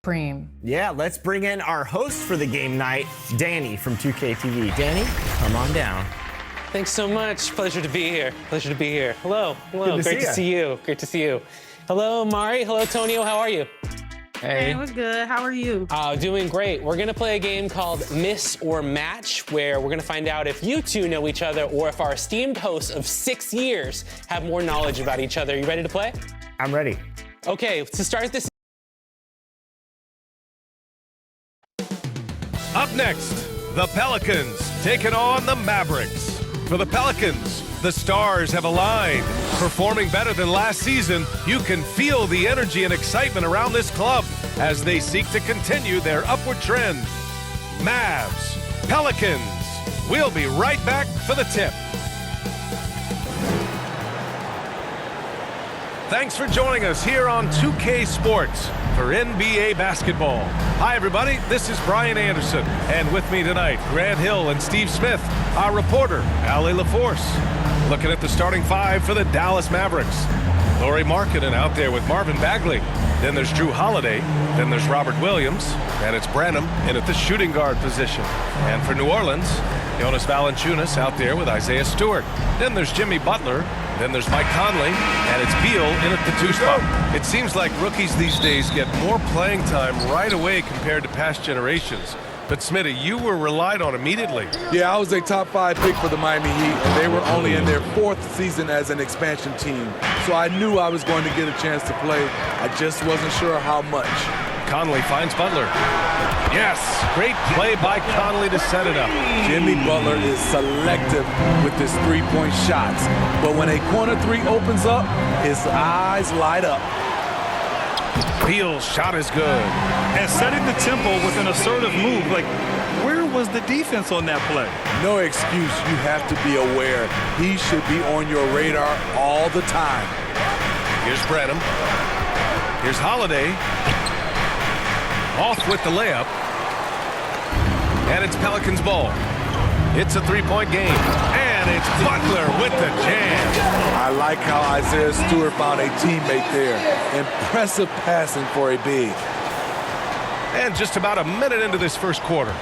Cream. Yeah, let's bring in our host for the game night, Danny from 2K TV. Danny, come on down. Thanks so much. Pleasure to be here. Pleasure to be here. Hello. Hello. Great to see you. Great to see you. Hello, Mari. Hello, Tonio. How are you? Hey, we're good. How are you? Doing great. We're gonna play a game called Miss or Match, where we're gonna find out if you two know each other or if our esteemed hosts of 6 years have more knowledge about each other. You ready to play? I'm ready. Okay, to start this. Up next, the Pelicans taking on the Mavericks. For the Pelicans, the stars have aligned. Performing better than last season, you can feel the energy and excitement around this club as they seek to continue their upward trend. Mavs, Pelicans. We'll be right back for the tip. Thanks for joining us here on 2K Sports for NBA basketball. Hi, everybody. This is Brian Anderson. And with me tonight, Grant Hill and Steve Smith, our reporter, Ali LaForce. Looking at the starting five for the Dallas Mavericks. Lauri Markkanen out there with Marvin Bagley. Then there's Drew Holiday. Then there's Robert Williams. And it's Branham in at the shooting guard position. And for New Orleans, Jonas Valanciunas out there with Isaiah Stewart. Then there's Jimmy Butler. Then there's Mike Conley, and it's Beal in at the 2 spot. It seems like rookies these days get more playing time right away compared to past generations. But Smitty, you were relied on immediately. Yeah, I was a top 5 pick for the Miami Heat, and they were only in their 4th season as an expansion team. So I knew I was going to get a chance to play. I just wasn't sure how much. Conley finds Butler. Yes, great play by Conley to set it up. Jimmy Butler is selective with his three-point shots. But when a corner three opens up, his eyes light up. Beal's shot is good. And setting the tempo with an assertive move. Like, where was the defense on that play? No excuse. You have to be aware. He should be on your radar all the time. Here's Branham. Here's Holiday. Off with the layup. And it's Pelicans ball. It's a 3-point game. And it's Butler with the jam. I like how Isaiah Stewart found a teammate there. Impressive passing for a big. And just about a minute into this first quarter.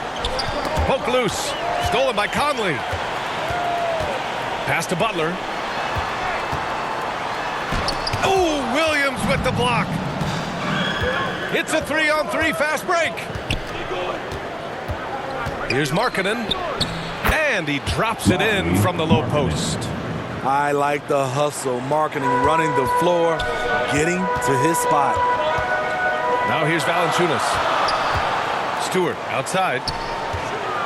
Poke loose. Stolen by Conley. Pass to Butler. Oh, Williams with the block. It's a 3-on-3 fast break. Here's Markkanen. And he drops it in from the low post. I like the hustle. Markkanen running the floor, getting to his spot. Now here's Valanciunas. Stewart outside.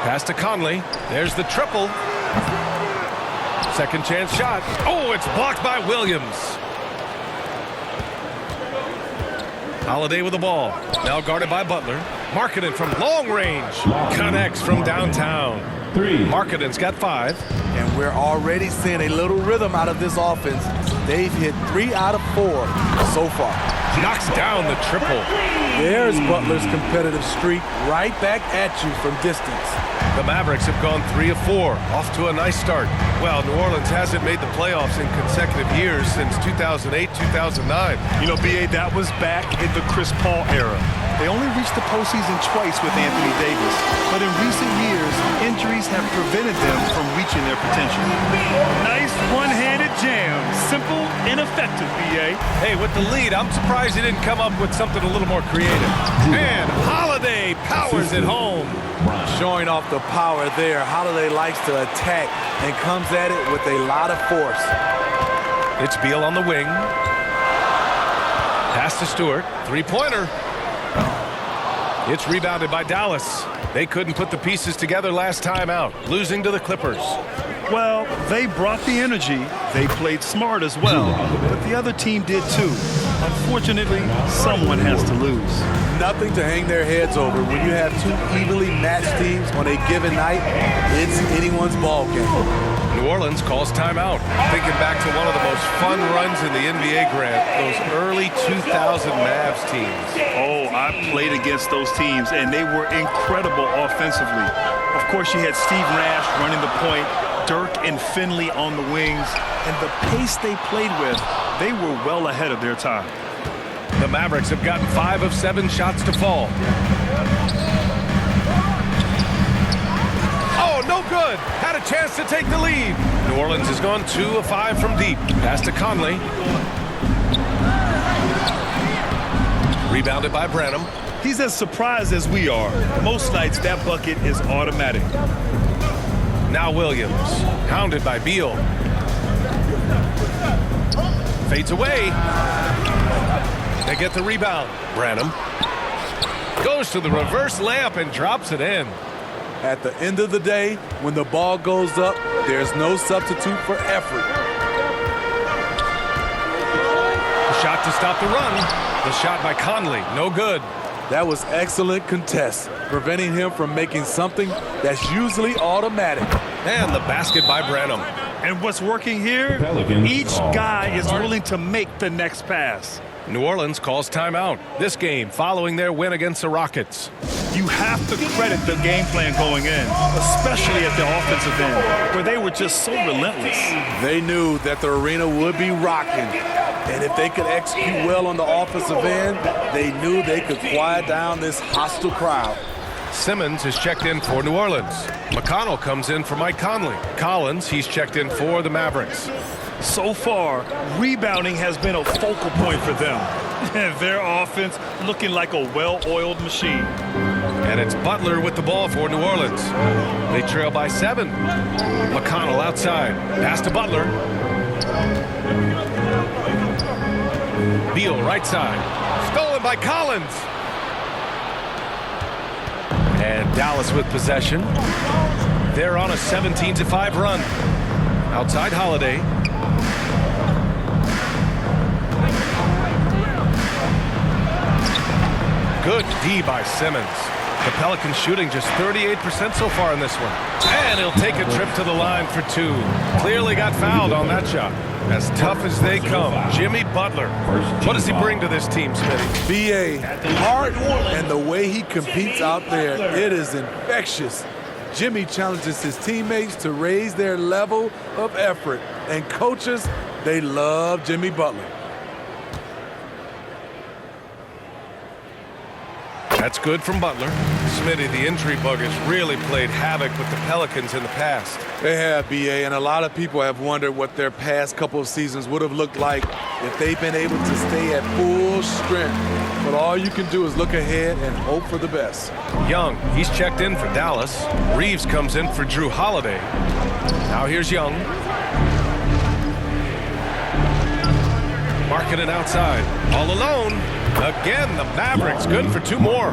Pass to Conley. There's the triple. Second chance shot. Oh, it's blocked by Williams. Holiday with the ball. Now guarded by Butler. Markkanen from long range. Connects from downtown. Markkanen's got 5. And we're already seeing a little rhythm out of this offense. They've hit 3 out of 4 so far. Knocks down the triple. There's Butler's competitive streak right back at you from distance. The Mavericks have gone 3 of 4, off to a nice start. Well, New Orleans hasn't made the playoffs in consecutive years since 2008, 2009. You know, B.A., that was back in the Chris Paul era. They only reached the postseason twice with Anthony Davis, but in recent years, injuries have prevented them from reaching their potential. Nice one-handed jam. Simple and effective, B.A. Hey, with the lead, I'm surprised he didn't come up with something a little more creative. And Holiday powers it home. Showing off the power there. Holiday likes to attack and comes at it with a lot of force. It's Beal on the wing. Pass to Stewart. 3-pointer. It's rebounded by Dallas. They couldn't put the pieces together last time out, losing to the Clippers. Well, they brought the energy. They played smart as well, but the other team did too. Unfortunately, someone has to lose. Nothing to hang their heads over. When you have 2 evenly matched teams on a given night, it's anyone's ball game. New Orleans calls timeout. Thinking back to one of the most fun runs in the NBA, Grant, those early 2000 Mavs teams. Oh, I played against those teams, and they were incredible offensively. Of course, you had Steve Nash running the point, Dirk and Finley on the wings, and the pace they played with, they were well ahead of their time. The Mavericks have gotten 5 of 7 shots to fall. Oh, no good. Had a chance to take the lead. New Orleans has gone 2 of 5 from deep. Pass to Conley. Rebounded by Branham. He's as surprised as we are. Most nights, that bucket is automatic. Now Williams, hounded by Beal. Fades away. They get the rebound. Branham goes to the reverse layup and drops it in. At the end of the day, when the ball goes up, there's no substitute for effort. The shot to stop the run. The shot by Conley, no good. That was excellent contest, preventing him from making something that's usually automatic. And the basket by Branham. And what's working here? Each guy is willing to make the next pass. New Orleans calls timeout. This game following their win against the Rockets. You have to credit the game plan going in, especially at the offensive end, where they were just so relentless. They knew that the arena would be rocking, and if they could execute well on the offensive end, they knew they could quiet down this hostile crowd. Simmons is checked in for New Orleans. McConnell comes in for Mike Conley. Collins, he's checked in for the Mavericks. So far, rebounding has been a focal point for them. And their offense looking like a well-oiled machine. And it's Butler with the ball for New Orleans. They trail by 7. McConnell outside. Pass to Butler. Beal right side. Stolen by Collins. And Dallas with possession. They're on a 17-5 run. Outside Holiday. Good D by Simmons. The Pelicans shooting just 38% so far in this one. And he'll take a trip to the line for 2. Clearly got fouled on that shot. As tough as they come, Jimmy Butler. What does he bring to this team, Smitty? B.A. heart and the way he competes out there, it is infectious. Jimmy challenges his teammates to raise their level of effort. And coaches, they love Jimmy Butler. That's good from Butler. Smitty, the injury bug has really played havoc with the Pelicans in the past. They have, B.A., and a lot of people have wondered what their past couple of seasons would have looked like if they've been able to stay at full strength. But all you can do is look ahead and hope for the best. Young, he's checked in for Dallas. Reeves comes in for Drew Holiday. Now here's Young. Marketing outside. All alone. Again, the Mavericks good for 2 more.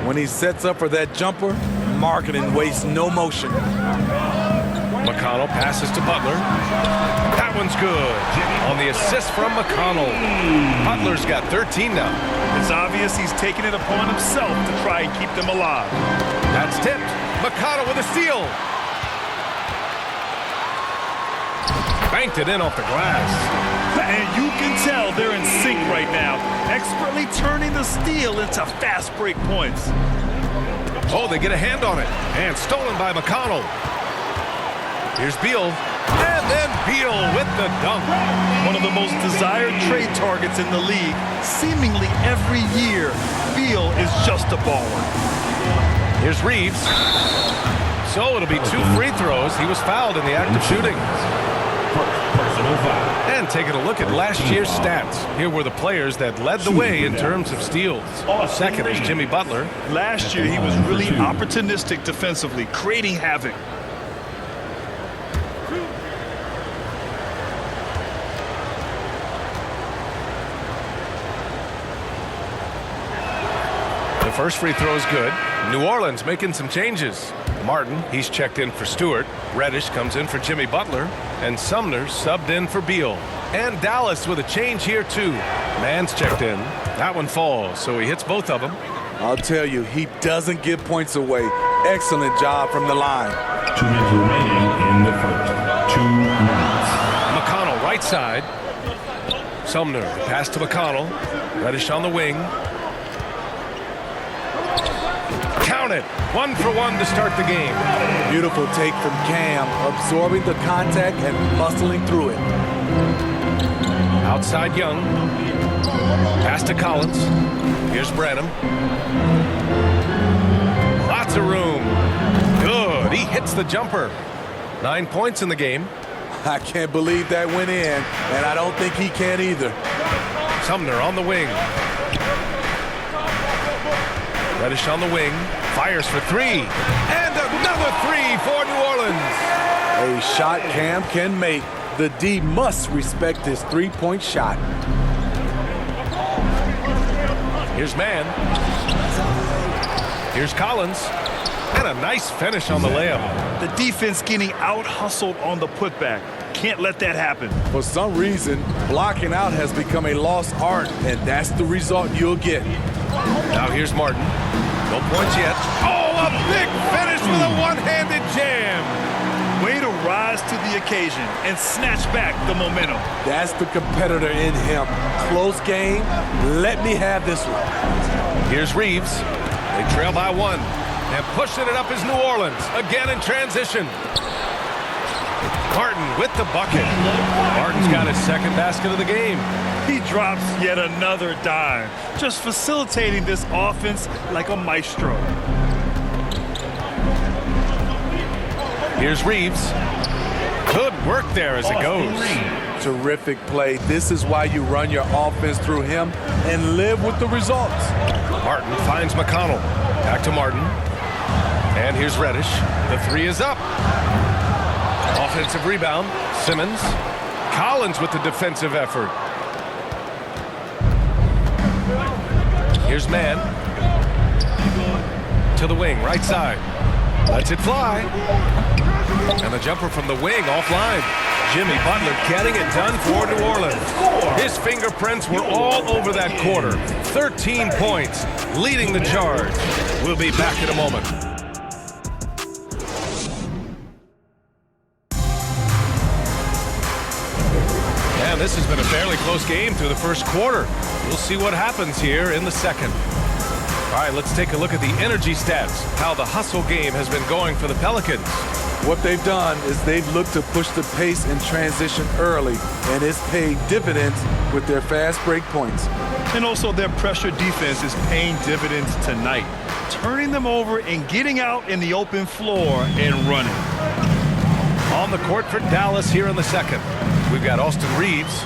When he sets up for that jumper, Marketing wastes no motion. McConnell passes to Butler. That one's good. On the assist from McConnell. Butler's got 13 now. It's obvious he's taking it upon himself to try and keep them alive. That's tipped. McConnell with a steal. Banked it in off the glass. And you can tell they're in sync right now, expertly turning the steal into fast break points. Oh, they get a hand on it. And stolen by McConnell. Here's Beal. And then Beal with the dunk. One of the most desired trade targets in the league. Seemingly every year, Beal is just a baller. Here's Reeves. So it'll be 2 free throws. He was fouled in the act of shooting. And taking a look at last year's stats. Here were the players that led the way in terms of steals. Second is Jimmy Butler. Last year, he was really opportunistic defensively, creating havoc. The first free throw is good. New Orleans making some changes. Martin, he's checked in for Stewart. Reddish comes in for Jimmy Butler. And Sumner subbed in for Beal. And Dallas with a change here, too. Mann's checked in. That one falls, so he hits both of them. I'll tell you, he doesn't give points away. Excellent job from the line. 2 minutes remaining in the first. 2 minutes. McConnell right side. Sumner, pass to McConnell. Reddish on the wing. Count it. 1 for 1 to start the game. Beautiful take from Cam, absorbing the contact and muscling through it. Outside Young. Pass to Collins. Here's Branham. Lots of room. Good. He hits the jumper. 9 points in the game. I can't believe that went in, and I don't think he can either. Sumner on the wing. Reddish on the wing. Fires for three. And another three for New Orleans. A shot Cam can make. The D must respect his three-point shot. Here's Mann. Here's Collins. And a nice finish on the layup. The defense getting out-hustled on the putback. Can't let that happen. For some reason, blocking out has become a lost art, and that's the result you'll get. Now here's Martin. No points yet. Oh, a big finish with a one-handed jam. Way to rise to the occasion and snatch back the momentum. That's the competitor in him. Close game. Let me have this one. Here's Reeves. They trail by one. And pushing it up is New Orleans. Again in transition. Martin with the bucket. Martin's got his second basket of the game. He drops yet another dime, just facilitating this offense like a maestro. Here's Reeves. Good work there as it goes. Terrific play. This is why you run your offense through him and live with the results. Martin finds McConnell. Back to Martin. And here's Reddish. The three is up. Offensive rebound. Simmons. Collins with the defensive effort. Here's Mann. To the wing, right side. Lets it fly. And the jumper from the wing offline. Jimmy Butler getting it done for New Orleans. His fingerprints were all over that quarter. 13 points, leading the charge. We'll be back in a moment. And this has been a fairly close game through the first quarter. We'll see what happens here in the second. All right, let's take a look at the energy stats, how the hustle game has been going for the Pelicans. What they've done is they've looked to push the pace in transition early, and it's paid dividends with their fast break points. And also their pressure defense is paying dividends tonight, turning them over and getting out in the open floor and running. On the court for Dallas here in the second. We've got Austin Reeves.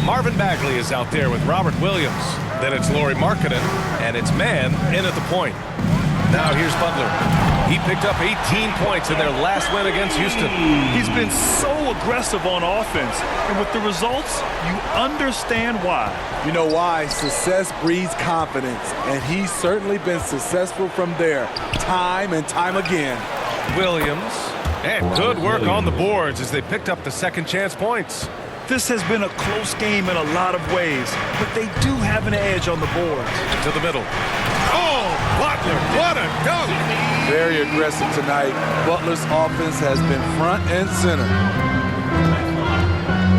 Marvin Bagley is out there with Robert Williams. Then it's Lauri Markkanen, and it's Mann in at the point. Now here's Butler. He picked up 18 points in their last win against Houston. He's been so aggressive on offense, and with the results, you understand why. You know why? Success breeds confidence, and he's certainly been successful from there, time and time again. Williams, and good work on the boards as they picked up the second chance points. This has been a close game in a lot of ways, but they do have an edge on the boards. To the middle. Oh, Butler, what a dunk! Very aggressive tonight. Butler's offense has been front and center.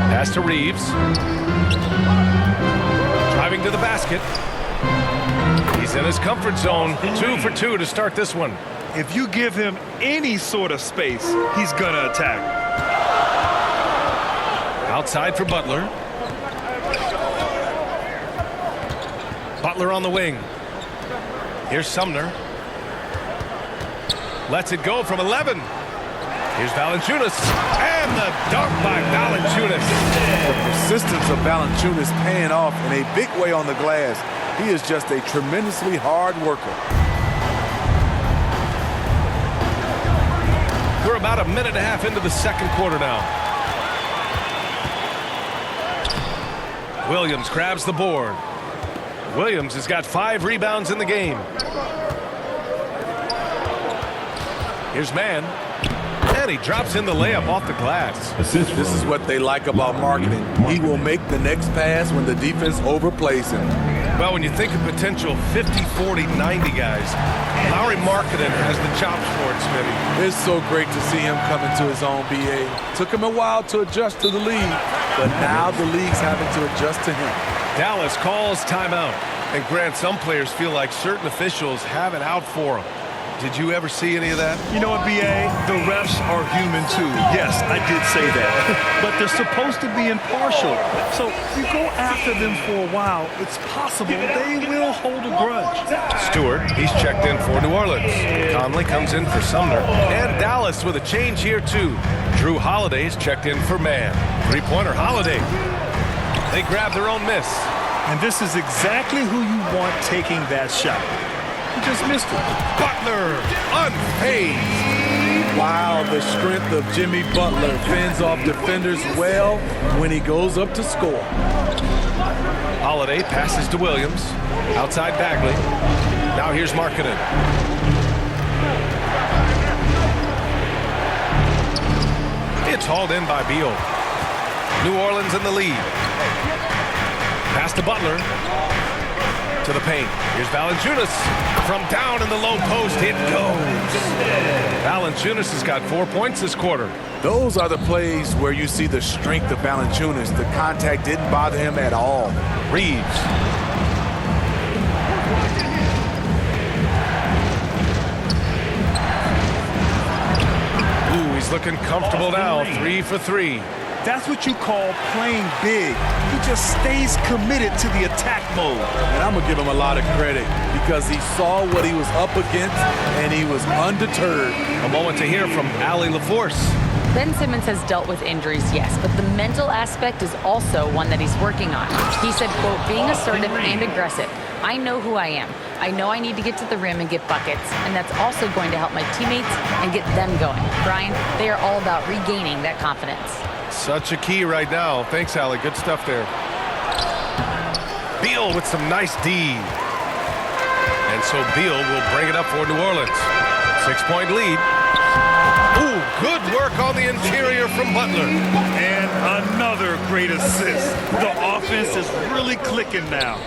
Pass to Reeves. Driving to the basket. He's in his comfort zone. 2 for 2 to start this one. If you give him any sort of space, he's gonna attack. Outside for Butler. Butler on the wing. Here's Sumner. Lets it go from 11. Here's Valanciunas. And the dunk by Valanciunas. The persistence of Valanciunas paying off in a big way on the glass. He is just a tremendously hard worker. We're about a minute and a half into the second quarter now. Williams grabs the board. Williams has got 5 rebounds in the game. Here's Mann. And he drops in the layup off the glass. This is what they like about marketing. He will make the next pass when the defense overplays him. Well, when you think of potential 50, 40, 90 guys, Lauri Markkanen has the chops for it, Smitty. It's so great to see him come into his own BA. Took him a while to adjust to the league, but now the league's having to adjust to him. Dallas calls timeout. And Grant, some players feel like certain officials have it out for them. Did you ever see any of that? You know what, B.A.? The refs are human too. Yes, I did say that. But they're supposed to be impartial. So if you go after them for a while, it's possible they will hold a grudge. Stewart, he's checked in for New Orleans. Conley comes in for Sumner. And Dallas with a change here too. Drew Holiday's checked in for Man. Three-pointer Holiday. They grab their own miss. And this is exactly who you want taking that shot. He just missed it. Butler, unfazed. Wow, the strength of Jimmy Butler fends off defenders well when he goes up to score. Holiday passes to Williams. Outside Bagley. Now here's Markkanen. It's hauled in by Beal. New Orleans in the lead. Pass to Butler. To the paint. Here's Valanciunas. From down in the low post, it goes. Valanciunas has got 4 points this quarter. Those are the plays where you see the strength of Valanciunas. The contact didn't bother him at all. Reeves. Ooh, he's looking comfortable now. 3 for 3. That's what you call playing big. He just stays committed to the attack mode. And I'm going to give him a lot of credit because he saw what he was up against and he was undeterred. A moment to hear from Allie LaForce. Ben Simmons has dealt with injuries, yes, but the mental aspect is also one that he's working on. He said, quote, being assertive and aggressive. I know who I am. I know I need to get to the rim and get buckets, and that's also going to help my teammates and get them going. Brian, they are all about regaining that confidence. Such a key right now. Thanks, Allie. Good stuff there. Beal with some nice D. And so Beal will bring it up for New Orleans. 6-point lead. Ooh, good work on the interior from Butler. And another great assist. The offense is really clicking now.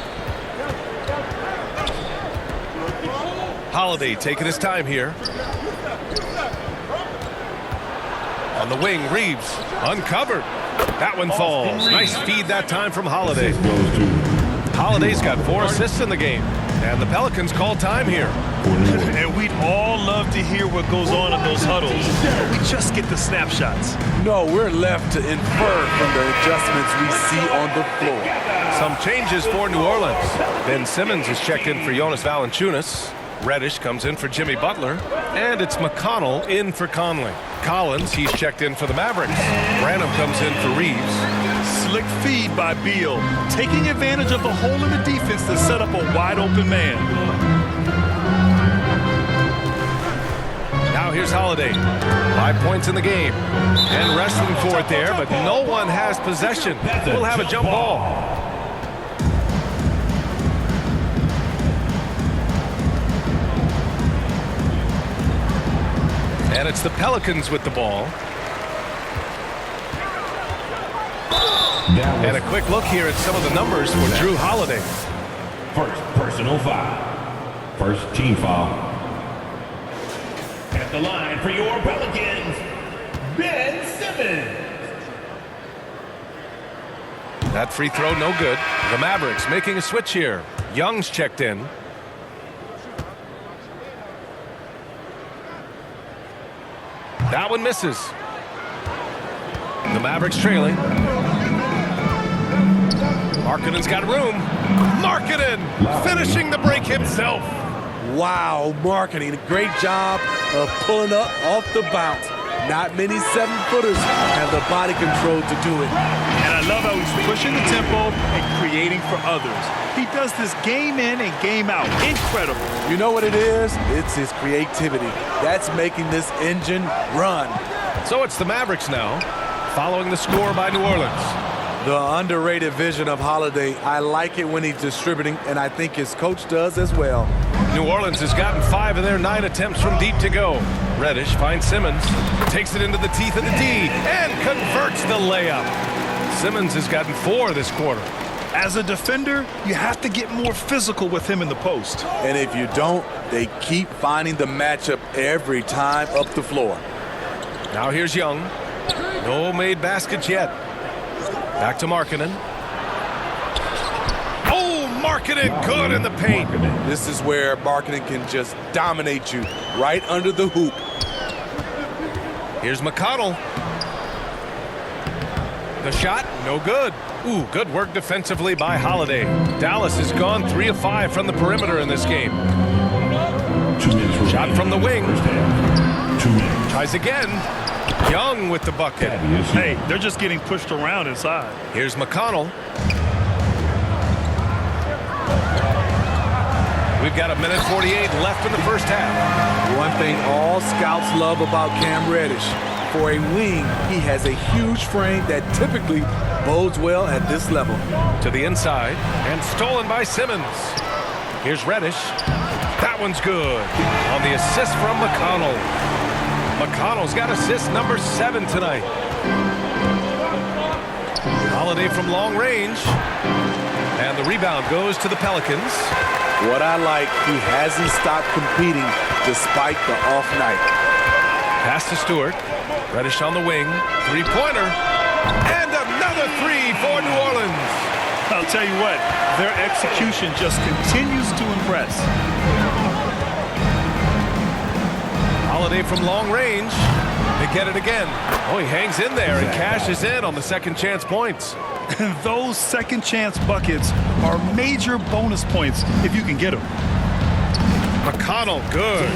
Holiday taking his time here. On the wing, Reeves uncovered. That one falls. Nice feed that time from Holiday. Holiday's got 4 assists in the game. And the Pelicans call time here. And we'd all love to hear what goes on in those huddles. We just get the snapshots. No, we're left to infer from the adjustments we see on the floor. Some changes for New Orleans. Ben Simmons is checked in for Jonas Valanciunas. Reddish comes in for Jimmy Butler. And it's McConnell in for Conley. Collins, he's checked in for the Mavericks. Branham comes in for Reeves. Slick feed by Beal, taking advantage of the hole in the defense to set up a wide-open man. Now here's Holiday. 5 points in the game. And wrestling for it there, but no one has possession. We'll have a jump ball. And it's the Pelicans with the ball. And a quick look here at some of the numbers for Drew Holiday. First personal foul. First team foul. At the line for your Pelicans, Ben Simmons. That free throw no good. The Mavericks making a switch here. Young's checked in. That one misses. The Mavericks trailing. Markkanen's got room. Markkanen finishing the break himself. Wow, Markkanen, a great job of pulling up off the bounce. Not many 7-footers have the body control to do it. And I love how he's pushing the tempo and creating for others. He does this game in and game out. Incredible. You know what it is? It's his creativity. That's making this engine run. So it's the Mavericks now, following the score by New Orleans. The underrated vision of Holiday. I like it when he's distributing, and I think his coach does as well. New Orleans has gotten 5 of their 9 attempts from deep to go. Reddish finds Simmons, takes it into the teeth of the D, and converts the layup. Simmons has gotten 4 this quarter. As a defender, you have to get more physical with him in the post. And if you don't, they keep finding the matchup every time up the floor. Now here's Young. No made baskets yet. Back to Markkanen. Oh, Markkanen good in the paint. This is where Markkanen can just dominate you right under the hoop. Here's McConnell. The shot, no good. Ooh, good work defensively by Holiday. Dallas has gone 3 of 5 from the perimeter in this game. 2 minutes. Shot from the wing. First half. 2 minutes. Tries again. Young with the bucket. Hey, they're just getting pushed around inside. Here's McConnell. We've got 1:48 left in the first half. One thing all scouts love about Cam Reddish, for a wing, he has a huge frame that typically bodes well at this level. To the inside, and stolen by Simmons. Here's Reddish. That one's good. On the assist from McConnell. McConnell's got assist number 7 tonight. Holiday from long range. And the rebound goes to the Pelicans. What I like, he hasn't stopped competing despite the off night. Pass to Stewart. Reddish on the wing. Three-pointer. And another 3 for New Orleans. I'll tell you what, their execution just continues to impress. Holiday from long range. They get it again. Oh, he hangs in there and cashes in on the second chance points. And those second chance buckets are major bonus points if you can get them. McConnell, good.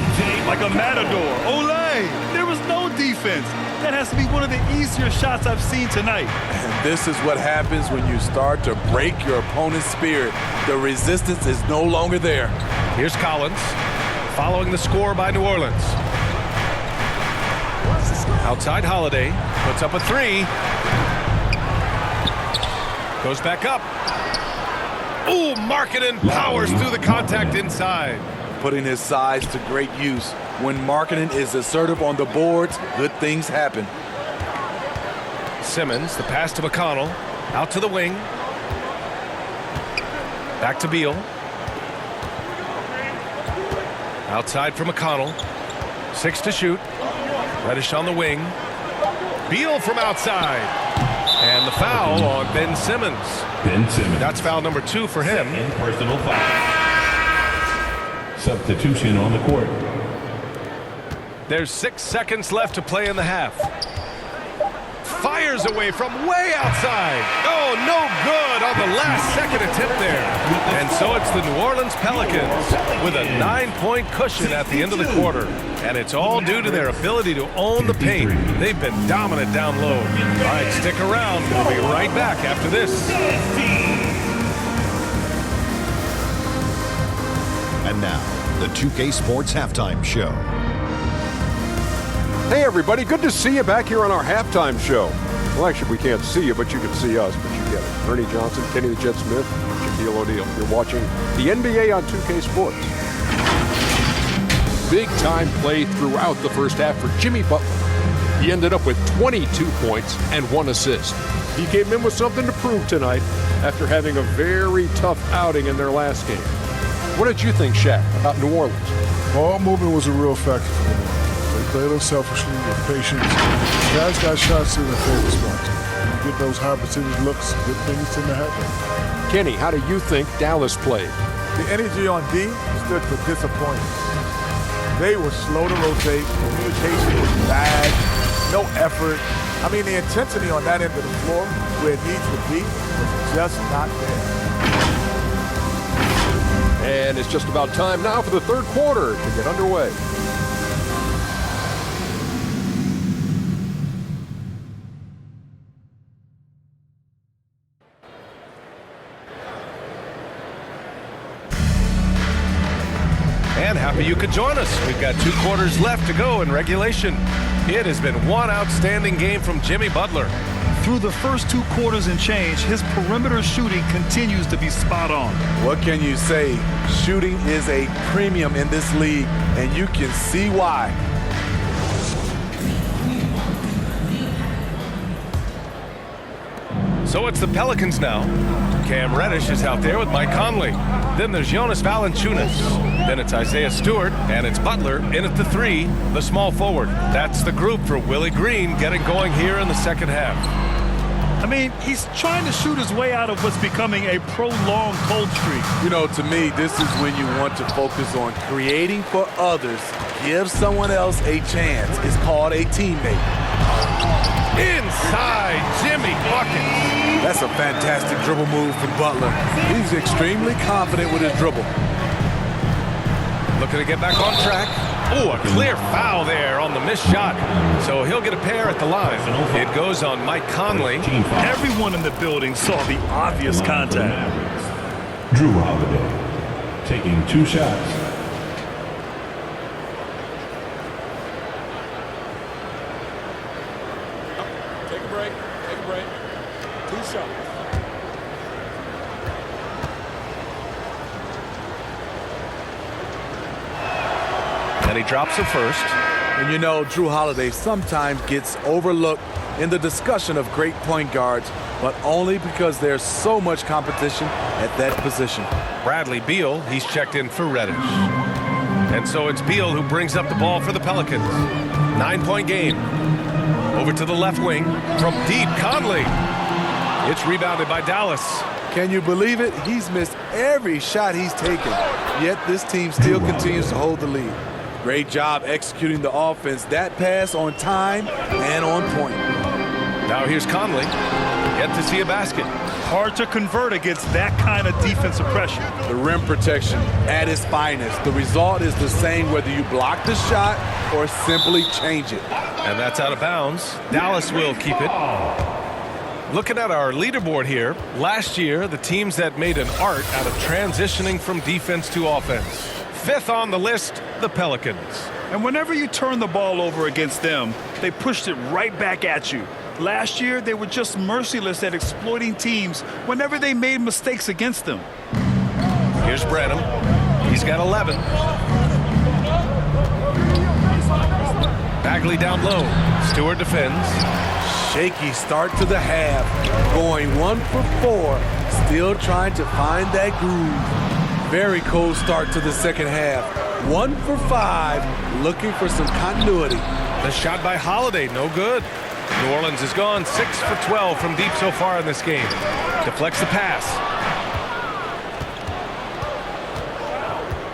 Like a matador. Olay! There was no defense. That has to be one of the easier shots I've seen tonight. And this is what happens when you start to break your opponent's spirit. The resistance is no longer there. Here's Collins, following the score by New Orleans. Outside Holiday, puts up a 3. Goes back up. Ooh, Markkanen powers through the contact inside. Putting his size to great use. When Markkanen is assertive on the boards, good things happen. Simmons, the pass to McConnell. Out to the wing. Back to Beal. Outside for McConnell. 6 to shoot. Reddish on the wing. Beal from outside. And the foul on Ben Simmons. Ben Simmons. That's foul number 2 for him. And personal foul. Substitution on the court. There's 6 seconds left to play in the half. Fires away from way outside. Oh, no good on the last second attempt there. And so it's the New Orleans Pelicans with a 9-point cushion at the end of the quarter. And it's all due to their ability to own the paint. They've been dominant down low. All right, stick around. We'll be right back after this. And now, the 2K Sports Halftime Show. Hey everybody, good to see you back here on our halftime show. Well, actually, we can't see you, but you can see us, but you get it. Ernie Johnson, Kenny the Jet Smith, Shaquille O'Neal. You're watching the NBA on 2K Sports. Big time play throughout the first half for Jimmy Butler. He ended up with 22 points and 1 assist. He came in with something to prove tonight after having a very tough outing in their last game. What did you think, Shaq, about New Orleans? Ball movement was a real factor for them. They played unselfishly with patience. Guys got shots in their favorite spots. You get those high percentage looks, good things tend to happen. Kenny, how do you think Dallas played? The energy on D stood for disappointment. They were slow to rotate. Communication was bad. No effort. I mean, the intensity on that end of the floor, where it needs to be, was just not there. And it's just about time now for the third quarter to get underway. And happy you could join us. We've got 2 quarters left to go in regulation. It has been one outstanding game from Jimmy Butler. Through the first 2 quarters and change, his perimeter shooting continues to be spot on. What can you say? Shooting is a premium in this league, and you can see why. So it's the Pelicans now. Cam Reddish is out there with Mike Conley. Then there's Jonas Valanciunas. Then it's Isaiah Stewart, and it's Butler in at the 3, the small forward. That's the group for Willie Green getting going here in the second half. I mean, he's trying to shoot his way out of what's becoming a prolonged cold streak. You know, to me, this is when you want to focus on creating for others. Give someone else a chance. It's called a teammate. Inside, Jimmy buckets. That's a fantastic dribble move from Butler. He's extremely confident with his dribble. Looking to get back on track. Oh, a clear foul there on the missed shot. So he'll get a pair at the line. It goes on Mike Conley. Everyone in the building saw the obvious contact. Drew Holiday taking 2 shots. Take a break. Take a break. 2 shots. And he drops it first. And you know, Drew Holiday sometimes gets overlooked in the discussion of great point guards, but only because there's so much competition at that position. Bradley Beal, he's checked in for Reddish. And so it's Beal who brings up the ball for the Pelicans. 9-point game. Over to the left wing from deep, Conley. It's rebounded by Dallas. Can you believe it? He's missed every shot he's taken, yet this team still continues to hold the lead. Great job executing the offense. That pass on time and on point. Now here's Conley. Yet to see a basket. Hard to convert against that kind of defensive pressure. The rim protection at its finest. The result is the same whether you block the shot or simply change it. And that's out of bounds. Dallas will keep it. Looking at our leaderboard here, last year, the teams that made an art out of transitioning from defense to offense. 5th on the list, the Pelicans. And whenever you turn the ball over against them, they pushed it right back at you. Last year, they were just merciless at exploiting teams whenever they made mistakes against them. Here's Branham. He's got 11. Bagley down low. Stewart defends. Shaky start to the half. Going 1 for 4. Still trying to find that groove. Very cold start to the second half. 1 for 5. Looking for some continuity. The shot by Holiday, no good. New Orleans has gone 6 for 12 from deep so far in this game. Deflects the pass.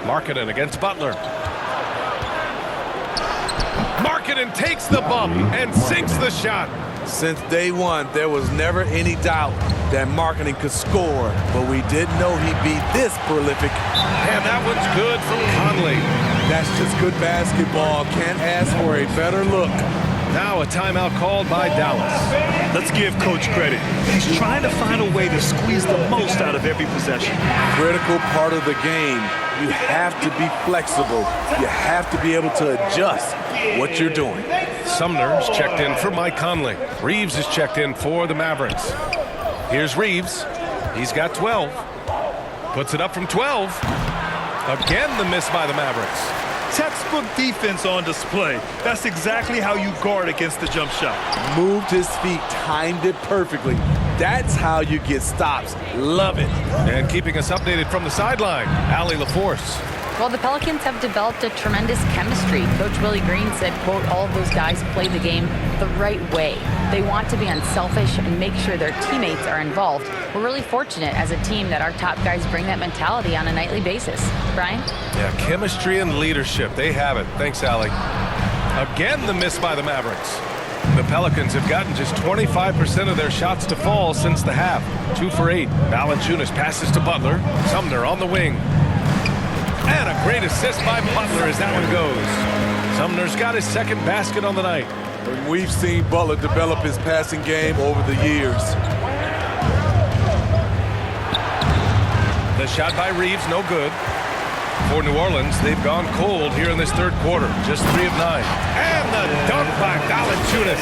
Markkanen against Butler. Markkanen takes the bump and sinks the shot. Since day one, there was never any doubt that Markkanen could score, but we didn't know he'd be this prolific. And that one's good from Conley. That's just good basketball. Can't ask for a better look. Now a timeout called by Dallas. Let's give Coach credit. He's trying to find a way to squeeze the most out of every possession. Critical part of the game. You have to be flexible. You have to be able to adjust what you're doing. Sumner's checked in for Mike Conley. Reeves is checked in for the Mavericks. Here's Reeves. He's got 12. Puts it up from 12. Again, the miss by the Mavericks. Textbook defense on display. That's exactly how you guard against the jump shot. Moved his feet, timed it perfectly. That's how you get stops. Love it. And keeping us updated from the sideline, Allie LaForce. Well, the Pelicans have developed a tremendous chemistry. Coach Willie Green said, quote, all of those guys play the game the right way. They want to be unselfish and make sure their teammates are involved. We're really fortunate as a team that our top guys bring that mentality on a nightly basis. Brian? Yeah, chemistry and leadership. They have it. Thanks, Allie. Again, the miss by the Mavericks. The Pelicans have gotten just 25% of their shots to fall since the half. 2 for 8. Jonas passes to Butler. Sumner on the wing. And a great assist by Butler as that one goes. Sumner's got his second basket on the night. And we've seen Butler develop his passing game over the years. The shot by Reeves, no good. For New Orleans, they've gone cold here in this third quarter. Just 3 of 9. And the dunk by Jonas.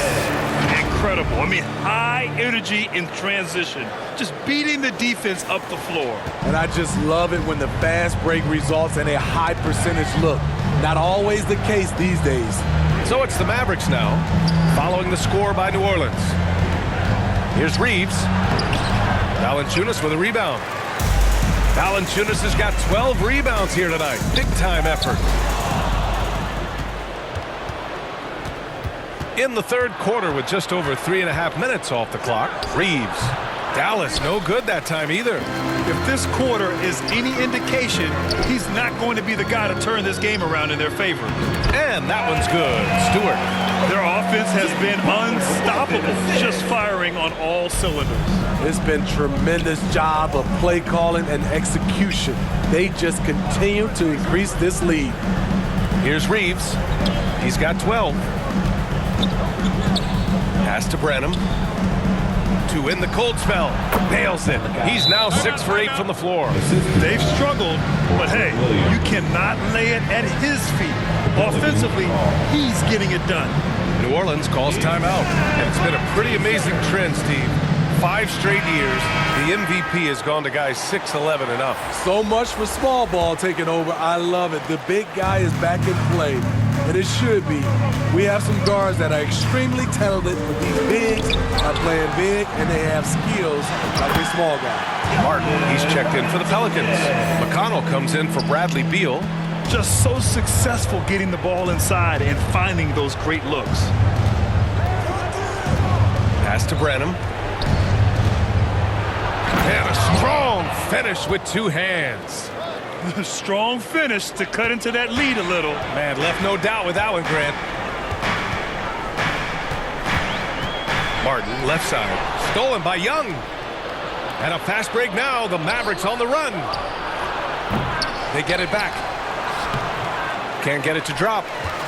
Incredible. I mean, high energy in transition. Just beating the defense up the floor. And I just love it when the fast break results in a high percentage look. Not always the case these days. So it's the Mavericks now, following the score by New Orleans. Here's Reeves. Jonas with a rebound. Jonas has got 12 rebounds here tonight. Big time effort. In the third quarter with just over 3.5 minutes off the clock, Reeves. Dallas no good that time either. If this quarter is any indication, he's not going to be the guy to turn this game around in their favor. And that one's good. Stewart. Their offense has been unstoppable, just firing on all cylinders. It's been tremendous job of play calling and execution. They just continue to increase this lead. Here's Reeves. He's got 12. Pass to Branham. To win the cold spell. Nails it. He's now 6 for 8 from the floor. They've struggled, but hey, you cannot lay it at his feet. Offensively, he's getting it done. New Orleans calls timeout. And it's been a pretty amazing trend, Steve. 5 straight years, the MVP has gone to guys 6'11" and up. So much for small ball taking over. I love it. The big guy is back in play, and it should be. We have some guards that are extremely talented, but these bigs are playing big, and they have skills like a small guy. Martin, he's checked in for the Pelicans. McConnell comes in for Bradley Beal. Just so successful getting the ball inside and finding those great looks. Pass to Branham. And a strong finish with 2 hands. Strong finish to cut into that lead a little. Man, left no doubt with that one, Grant. Martin, left side. Stolen by Young. And a fast break now. The Mavericks on the run. They get it back. Can't get it to drop.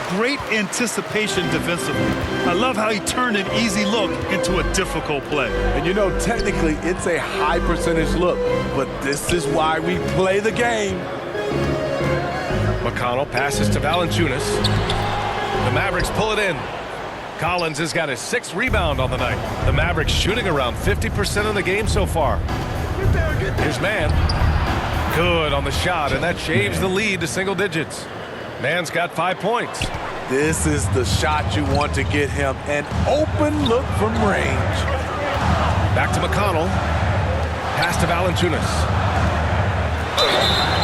Great anticipation defensively. I love how he turned an easy look into a difficult play. And you know, technically, it's a high percentage look, but this is why we play the game. McConnell passes to Valanciunas. The Mavericks pull it in. Collins has got his 6th rebound on the night. The Mavericks shooting around 50% of the game so far. Here's Mann. Good on the shot, and that shaves the lead to single digits. Mann's got 5 points. This is the shot you want to get him. An open look from range. Back to McConnell. Pass to Valanciunas.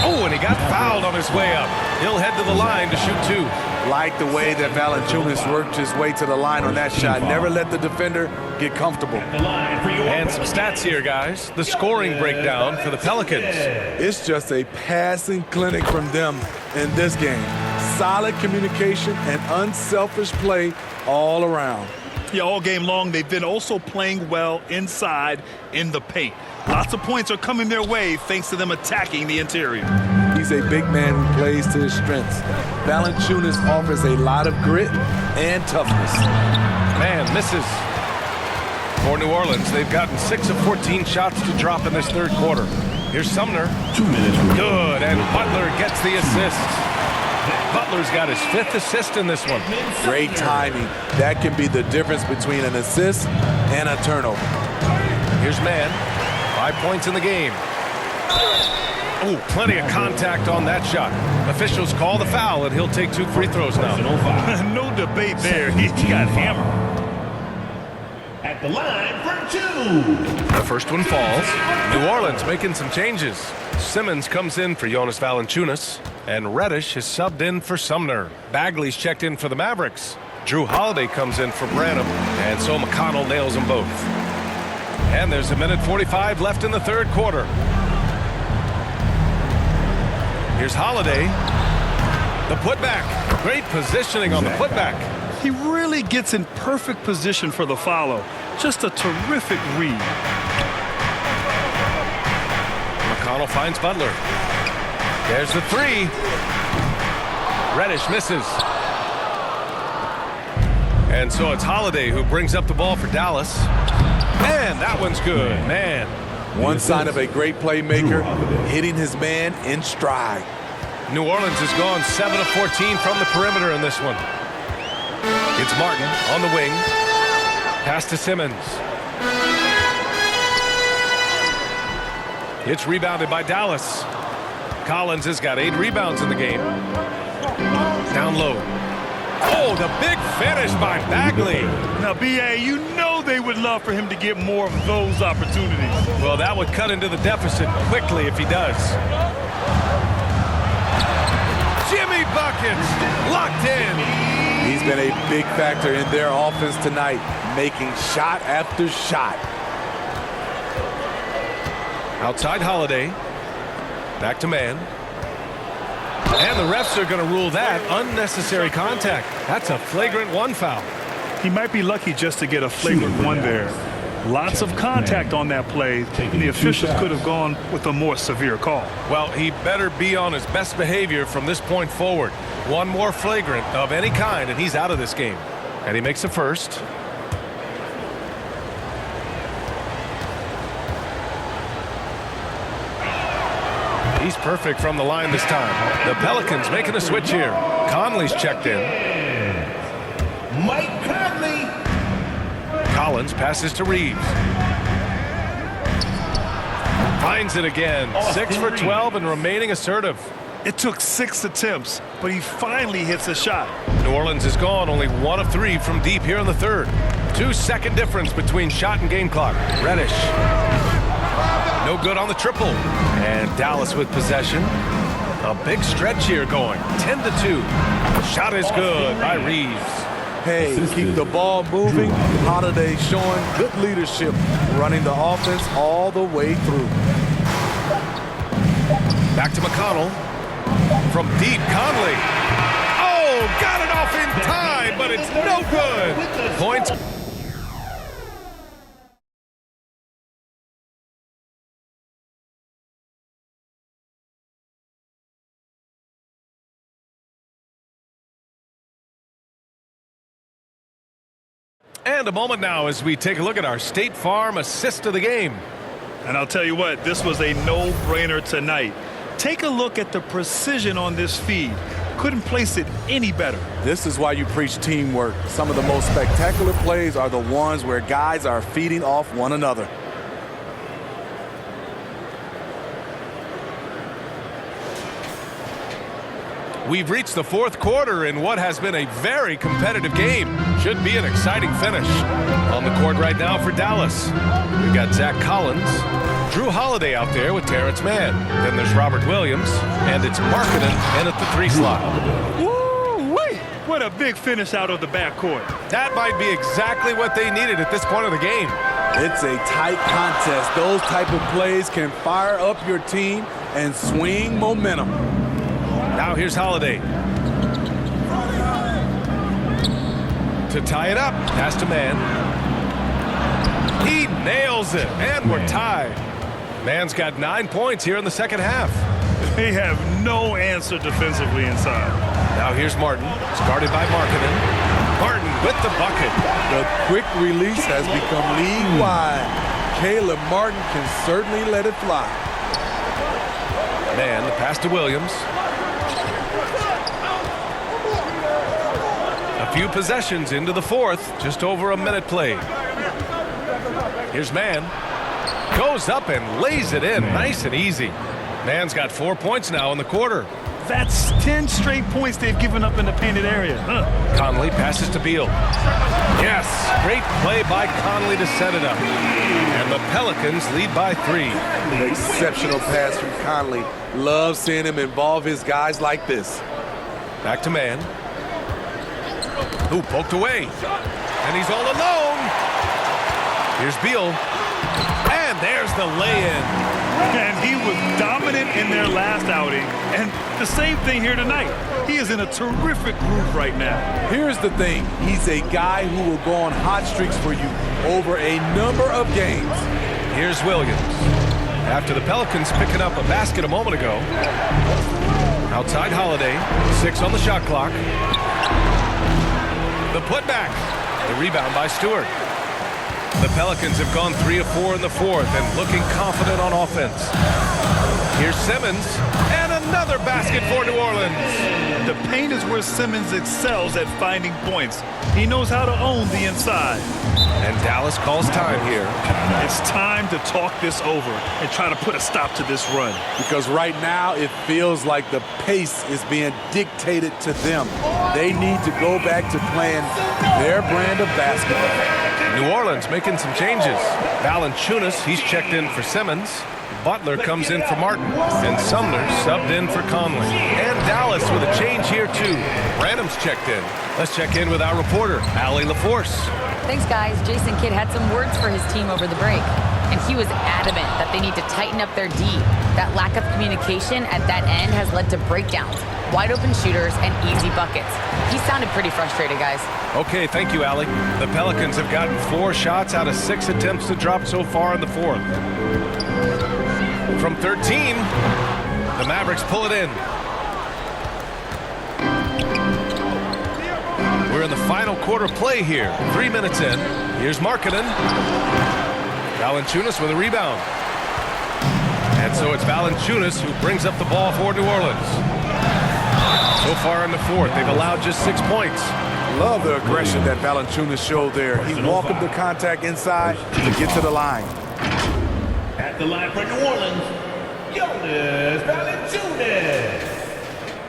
Oh, and he got fouled on his way up. He'll head to the line to shoot 2. Like the way that Valanciunas worked his way to the line on that shot. Never let the defender get comfortable. And some stats here, guys. The scoring breakdown for the Pelicans. It's just a passing clinic from them in this game. Solid communication and unselfish play all around. Yeah, all game long, they've been also playing well inside in the paint. Lots of points are coming their way thanks to them attacking the interior. He's a big man who plays to his strengths. Valanciunas offers a lot of grit and toughness. Man misses. For New Orleans, they've gotten 6 of 14 shots to drop in this third quarter. Here's Sumner. 2 minutes. Good, and Butler gets the assist. Butler's got his 5th assist in this one. Great timing. That can be the difference between an assist and a turnover. Here's Mann. 5 points in the game. Oh, plenty of contact on that shot. Officials call the foul, and he'll take 2 free throws now. No debate there. He got hammered. At the line for 2. The first one falls. New Orleans making some changes. Simmons comes in for Jonas Valanciunas, and Reddish is subbed in for Sumner. Bagley's checked in for the Mavericks. Drew Holiday comes in for Branham, and so McConnell nails them both. And there's 1:45 left in the third quarter. Here's Holiday. The putback. Great positioning on the putback. He really gets in perfect position for the follow. Just a terrific read. McConnell finds Butler. There's the 3. Reddish misses. And so it's Holiday who brings up the ball for Dallas. And that one's good, man. One sign of a great playmaker, hitting his man in stride. New Orleans has gone 7 of 14 from the perimeter in this one. It's Martin on the wing. Pass to Simmons. It's rebounded by Dallas. Collins has got 8 rebounds in the game. Down low. Oh, the big finish by Bagley. Now, B.A., you know they would love for him to get more of those opportunities. Well, that would cut into the deficit quickly if he does. Jimmy buckets locked in. He's been a big factor in their offense tonight, making shot after shot. Outside Holiday. Back to man. And the refs are going to rule that unnecessary contact. That's a flagrant 1 foul. He might be lucky just to get a flagrant 1 there. Lots of contact on that play, and the officials could have gone with a more severe call. Well, he better be on his best behavior from this point forward. One more flagrant of any kind, and he's out of this game. And he makes a first. He's perfect from the line this time. The Pelicans making a switch here. Conley's checked in. Mike Conley. Collins passes to Reeves. Finds it again. 6 for 12 and remaining assertive. It took 6 attempts, but he finally hits a shot. New Orleans is gone only 1 of 3 from deep here in the third. 2-second difference between shot and game clock. Reddish. No good on the triple. And Dallas with possession. A big stretch here going. 10-2. Shot is good by Reeves. Hey, keep the ball moving. Holiday showing good leadership, running the offense all the way through. Back to McConnell. From deep, Conley. Oh, got it off in time, but it's no good. Points. And a moment now as we take a look at our State Farm assist of the game. And I'll tell you what, this was a no-brainer tonight. Take a look at the precision on this feed. Couldn't place it any better. This is why you preach teamwork. Some of the most spectacular plays are the ones where guys are feeding off one another. We've reached the fourth quarter in what has been a very competitive game. Should be an exciting finish. On the court right now for Dallas, we've got Zach Collins, Drew Holiday out there with Terrence Mann. Then there's Robert Williams, and it's Markkanen in at the 3 slot. Woo-wee! What a big finish out of the backcourt. That might be exactly what they needed at this point of the game. It's a tight contest. Those type of plays can fire up your team and swing momentum. Now here's Holiday. To tie it up, pass to Mann. He nails it, and we're tied. Mann's got 9 points here in the second half. They have no answer defensively inside. Now here's Martin. It's guarded by Markkanen. Martin with the bucket. The quick release has become league-wide. Caleb Martin can certainly let it fly. Mann, the pass to Williams. A few possessions into the fourth, just over a minute played. Here's Mann. Goes up and lays it in, nice and easy. Mann's got 4 points now in the quarter. That's 10 straight points they've given up in the painted area. Conley passes to Beal. Yes, great play by Conley to set it up. And the Pelicans lead by 3. Exceptional pass from Conley. Love seeing him involve his guys like this. Back to Mann. Who poked away. And he's all alone. Here's Beal. And there's the lay-in. And he was dominant in their last outing. And the same thing here tonight. He is in a terrific groove right now. Here's the thing. He's a guy who will go on hot streaks for you over a number of games. Here's Williams. After the Pelicans picking up a basket a moment ago. Outside Holiday. 6 on the shot clock. The putback. The rebound by Stewart. The Pelicans have gone 3 of 4 in the fourth and looking confident on offense. Here's Simmons, and another basket for New Orleans. The paint is where Simmons excels at finding points. He knows how to own the inside. And Dallas calls time here. It's time to talk this over and try to put a stop to this run. Because right now it feels like the pace is being dictated to them. They need to go back to playing their brand of basketball. New Orleans making some changes. Jonas, he's checked in for Simmons. Butler comes in for Martin, and Sumner subbed in for Conley. And Dallas with a change here, too. Branham's checked in. Let's check in with our reporter, Allie LaForce. Thanks, guys. Jason Kidd had some words for his team over the break, and he was adamant that they need to tighten up their D. That lack of communication at that end has led to breakdowns, wide open shooters, and easy buckets. He sounded pretty frustrated, guys. Okay, thank you, Allie. The Pelicans have gotten 4 shots out of 6 attempts to drop so far in the fourth. From 13, the Mavericks pull it in. We're in the final quarter play here. 3 minutes in. Here's Markkanen. Valanciunas with a rebound. And so it's Valanciunas who brings up the ball for New Orleans. So far in the fourth, they've allowed just 6 points. Love the aggression that Valanciunas showed there. He welcomed the contact inside to get to the line. At the line for New Orleans, Jonas Valanciunas.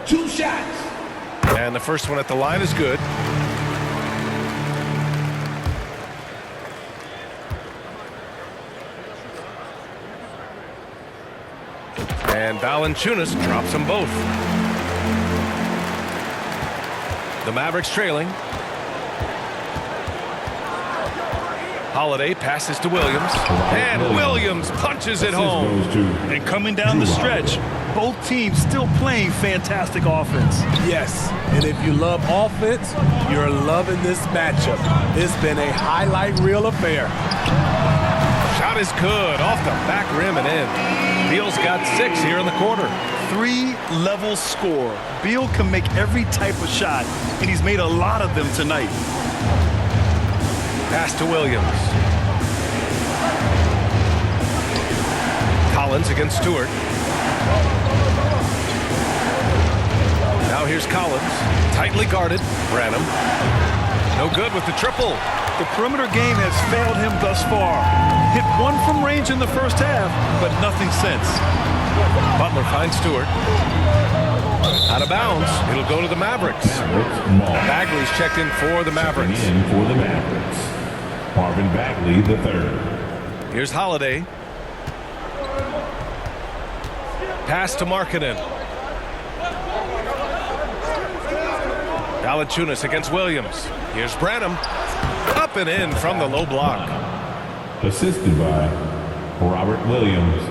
2 shots. And the first one at the line is good. And Valanciunas drops them both. The Mavericks trailing. Holiday passes to Williams. And Williams punches it home. And coming down the stretch, both teams still playing fantastic offense. Yes, and if you love offense, you're loving this matchup. It's been a highlight reel affair. Shot is good, off the back rim and in. Beal's got 6 here in the quarter. 3-level score. Beal can make every type of shot, and he's made a lot of them tonight. Pass to Williams. Collins against Stewart. Now here's Collins. Tightly guarded. Branham. No good with the triple. The perimeter game has failed him thus far. Hit 1 from range in the first half, but nothing since. Butler finds Stewart. Out of bounds. It'll go to the Mavericks. Bagley's checked in for the Mavericks. In for the Mavericks. Marvin Bagley, the third. Here's Holiday. Pass to Markkanen. Valanciunas against Williams. Here's Branham. Up and in from the low block. Assisted by Robert Williams.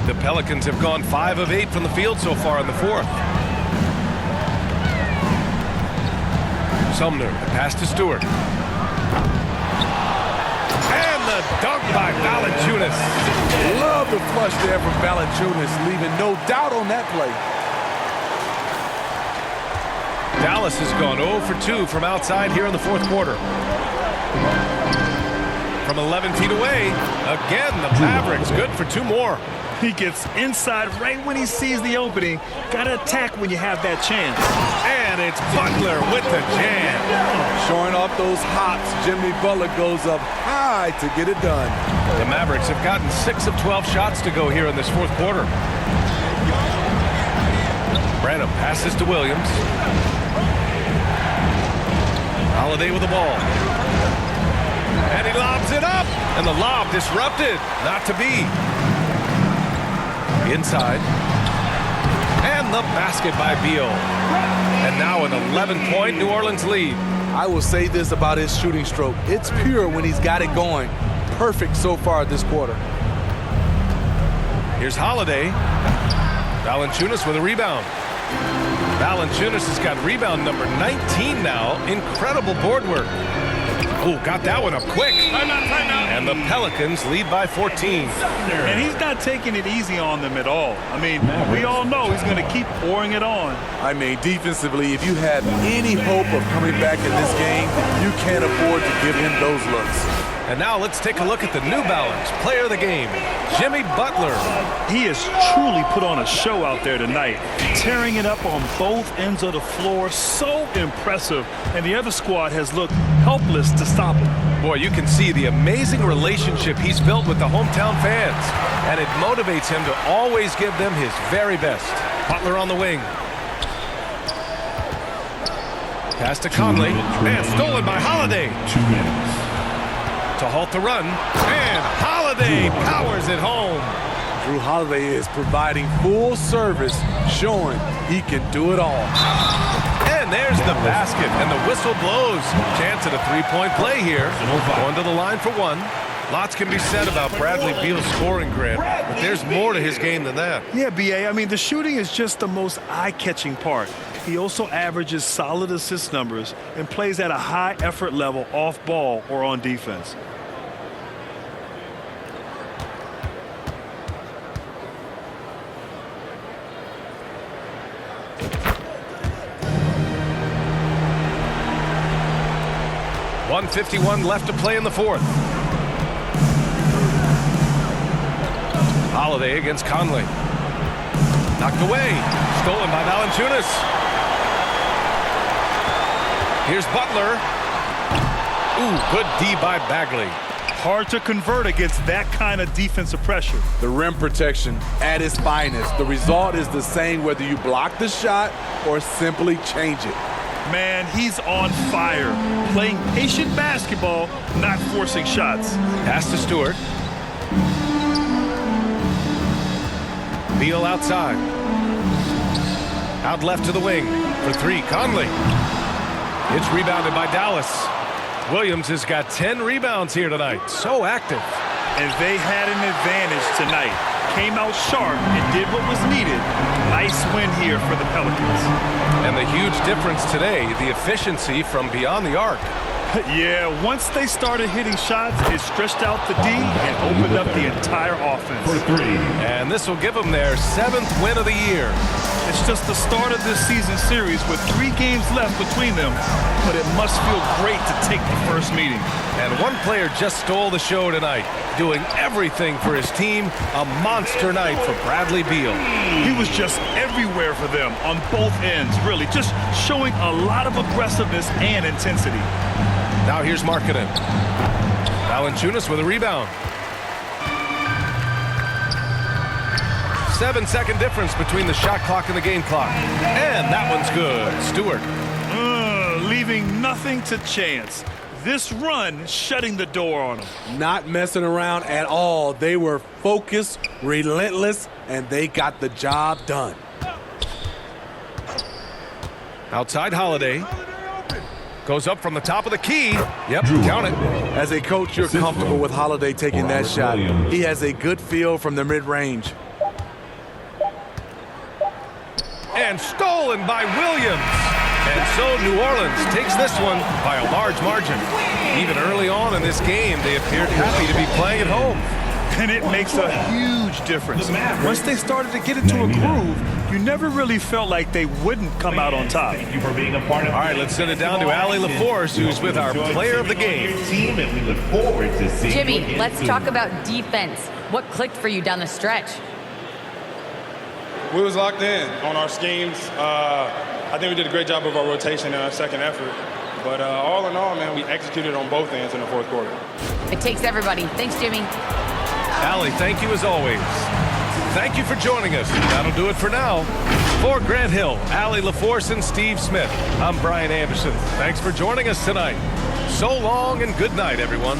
The Pelicans have gone 5 of 8 from the field so far in the fourth. Sumner, the pass to Stewart. And the dunk by Valanciunas. Love the flush there from Valanciunas, leaving no doubt on that play. Dallas has gone 0 for 2 from outside here in the fourth quarter. From 11 feet away, again the Mavericks good for 2 more. He gets inside right when he sees the opening. Gotta attack when you have that chance. And it's Butler with the jam. Showing off those hops, Jimmy Butler goes up high to get it done. The Mavericks have gotten 6 of 12 shots to go here in this fourth quarter. Branham passes to Williams. Holiday with the ball. And he lobs it up. And the lob disrupted. Not to be. Inside. And the basket by Beal. And now an 11-point New Orleans lead. I will say this about his shooting stroke. It's pure when he's got it going. Perfect so far this quarter. Here's Holiday. Valanciunas with a rebound. Valanciunas has got rebound number 19 now. Incredible board work. Oh, got that one up quick. And the Pelicans lead by 14. And he's not taking it easy on them at all. I mean, we all know he's going to keep pouring it on. I mean, defensively, if you have any hope of coming back in this game, you can't afford to give him those looks. And now let's take a look at the New Balance player of the game, Jimmy Butler. He has truly put on a show out there tonight, tearing it up on both ends of the floor. So impressive. And the other squad has looked helpless to stop him. Boy, you can see the amazing relationship he's built with the hometown fans. And it motivates him to always give them his very best. Butler on the wing. Pass to Conley. And stolen by Holiday. 2 minutes. to halt the run. And Holiday powers it home. Drew Holiday is providing full service, showing he can do it all. And there's the basket, and the whistle blows. Chance at a three-point play here. Going to the line for one. Lots can be said about Bradley Beal's scoring, Grant, but there's more to his game than that. Yeah, B.A., I mean, the shooting is just the most eye-catching part. He also averages solid assist numbers and plays at a high effort level off ball or on defense. .151 left to play in the fourth. Holiday against Conley. Knocked away. Stolen by Valanciunas. Here's Butler. Ooh, good D by Bagley. Hard to convert against that kind of defensive pressure. The rim protection at its finest. The result is the same whether you block the shot or simply change it. Man, he's on fire. Playing patient basketball, not forcing shots. Pass to Stewart. Beal outside. Out left to the wing. For three, Conley. It's rebounded by Dallas. Williams has got 10 rebounds here tonight. So active. And they had an advantage tonight. Came out sharp and did what was needed. Nice win here for the Pelicans. And the huge difference today, the efficiency from beyond the arc. Yeah, once they started hitting shots, it stretched out the D and opened up the entire offense. For three. And this will give them their 7th win of the year. It's just the start of this season series with 3 games left between them, but it must feel great to take the first meeting. And one player just stole the show tonight, doing everything for his team. A monster night for Bradley Beal. He was just everywhere for them on both ends, really, just showing a lot of aggressiveness and intensity. Now here's Markkanen. Valanciunas with a rebound. 7-second difference between the shot clock and the game clock. And that one's good. Stewart. Leaving nothing to chance. This run shutting the door on them. Not messing around at all. They were focused, relentless, and they got the job done. Outside Holiday. Goes up from the top of the key. Yep, count it. As a coach, you're comfortable with Holiday taking that shot. He has a good feel from the mid-range. And stolen by Williams. And so New Orleans takes this one by a large margin. Even early on in this game, they appeared happy to be playing at home. And it makes a huge difference. Once they started to get into a groove, you never really felt like they wouldn't come out on top. Thank you for being a part of. All right, let's send it down to Allie LaForce, who's with our player of the game. And we look forward to seeing Jimmy, let's talk about defense. What clicked for you down the stretch? We was locked in on our schemes. I think we did a great job of our rotation and our second effort. But all in all, man, we executed on both ends in the fourth quarter. It takes everybody. Thanks, Jimmy. Allie, thank you as always. Thank you for joining us. That'll do it for now. For Grant Hill, Allie LaForce, and Steve Smith, I'm Brian Anderson. Thanks for joining us tonight. So long and good night, everyone.